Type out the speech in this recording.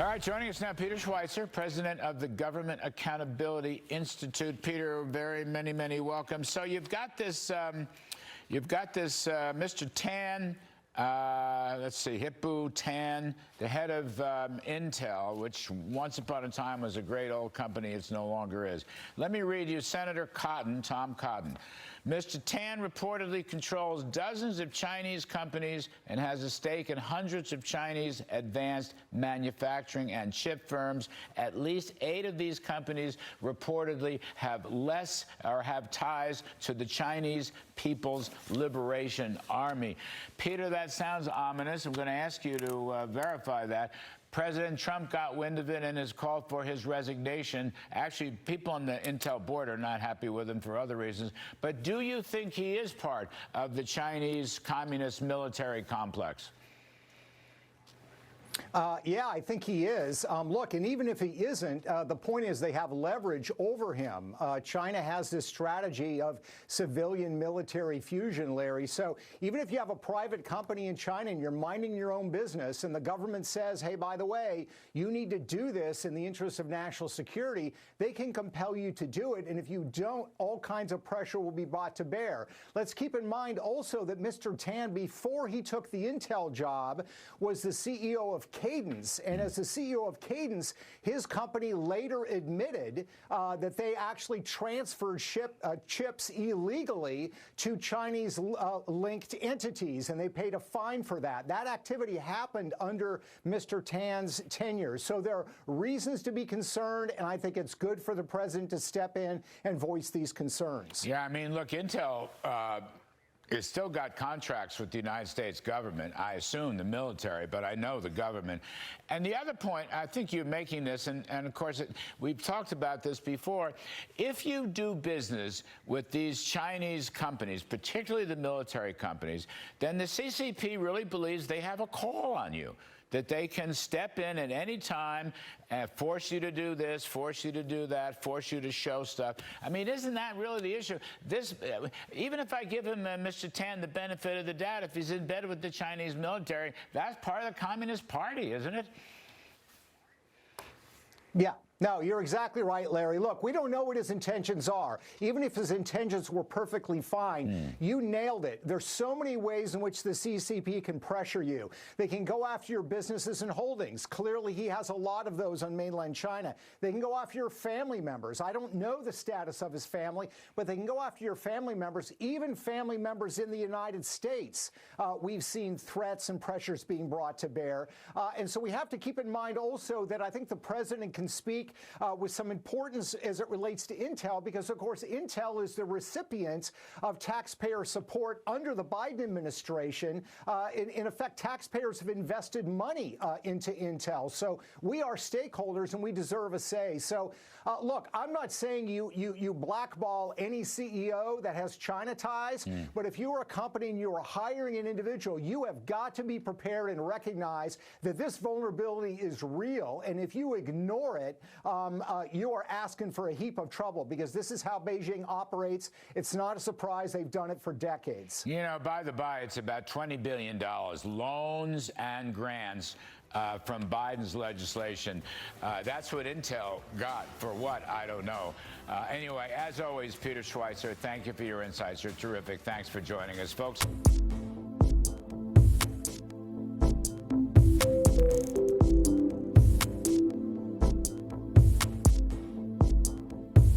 All right, joining us now, Peter Schweizer, president of the Government Accountability Institute. Peter, many welcomes. So you've got this, Mr. Tan. Let's see, Hip-Bu Tan, the head of Intel, which once upon a time was a great old company. It's no longer is. Let me read you Senator Cotton, Tom Cotton. Mr. Tan reportedly controls dozens of Chinese companies and has a stake in hundreds of Chinese advanced manufacturing and chip firms. At least 8 of these companies reportedly have ties to the Chinese People's Liberation Army. Peter, that sounds ominous. I'm going to ask you to verify that. President Trump got wind of it and has called for his resignation. Actually, people on the Intel board are not happy with him for other reasons. But do you think he is part of the Chinese communist military complex? Yeah, I think he is. Look, and even if he isn't, the point is they have leverage over him. China has this strategy of civilian-military fusion, Larry. So even if you have a private company in China and you're minding your own business and the government says, hey, by the way, you need to do this in the interest of national security, they can compel you to do it. And if you don't, all kinds of pressure will be brought to bear. Let's keep in mind also that Mr. Tan, before he took the Intel job, was the CEO of Cadence, and as the CEO of Cadence, his company later admitted that they actually transferred chips illegally to Chinese-linked entities, and they paid a fine for that. That activity happened under Mr. Tan's tenure. So there are reasons to be concerned, and I think it's good for the president to step in and voice these concerns. Yeah, I mean, look, Intel it's still got contracts with the United States government, I assume the military, but I know the government. And the other point, I think you're making this, and of course, we've talked about this before. If you do business with these Chinese companies, particularly the military companies, then the CCP really believes they have a call on you, that they can step in at any time and force you to do this, force you to do that, force you to show stuff. I mean, isn't that really the issue? This, even if I give him, Mr. Tan, the benefit of the doubt, if he's in bed with the Chinese military, that's part of the Communist Party, isn't it? Yeah. No, you're exactly right, Larry. Look, we don't know what his intentions are. Even if his intentions were perfectly fine, you nailed it. There's so many ways in which the CCP can pressure you. They can go after your businesses and holdings. Clearly, he has a lot of those on mainland China. They can go after your family members. I don't know the status of his family, but they can go after your family members, even family members in the United States. We've seen threats and pressures being brought to bear. And so we have to keep in mind also that I think the president can speak with some importance as it relates to Intel, because, of course, Intel is the recipient of taxpayer support under the Biden administration. In effect, taxpayers have invested money into Intel. So we are stakeholders, and we deserve a say. So, look, I'm not saying you blackball any CEO that has China ties, but if you are a company and you are hiring an individual, you have got to be prepared and recognize that this vulnerability is real. And if you ignore it, you are asking for a heap of trouble, because this is how Beijing operates. It's not a surprise. They've done it for decades. You know, by the by, it's about $20 billion, loans and grants from Biden's legislation. That's what Intel got. For what? I don't know. Anyway, as always, Peter Schweizer, thank you for your insights. You're terrific. Thanks for joining us, folks.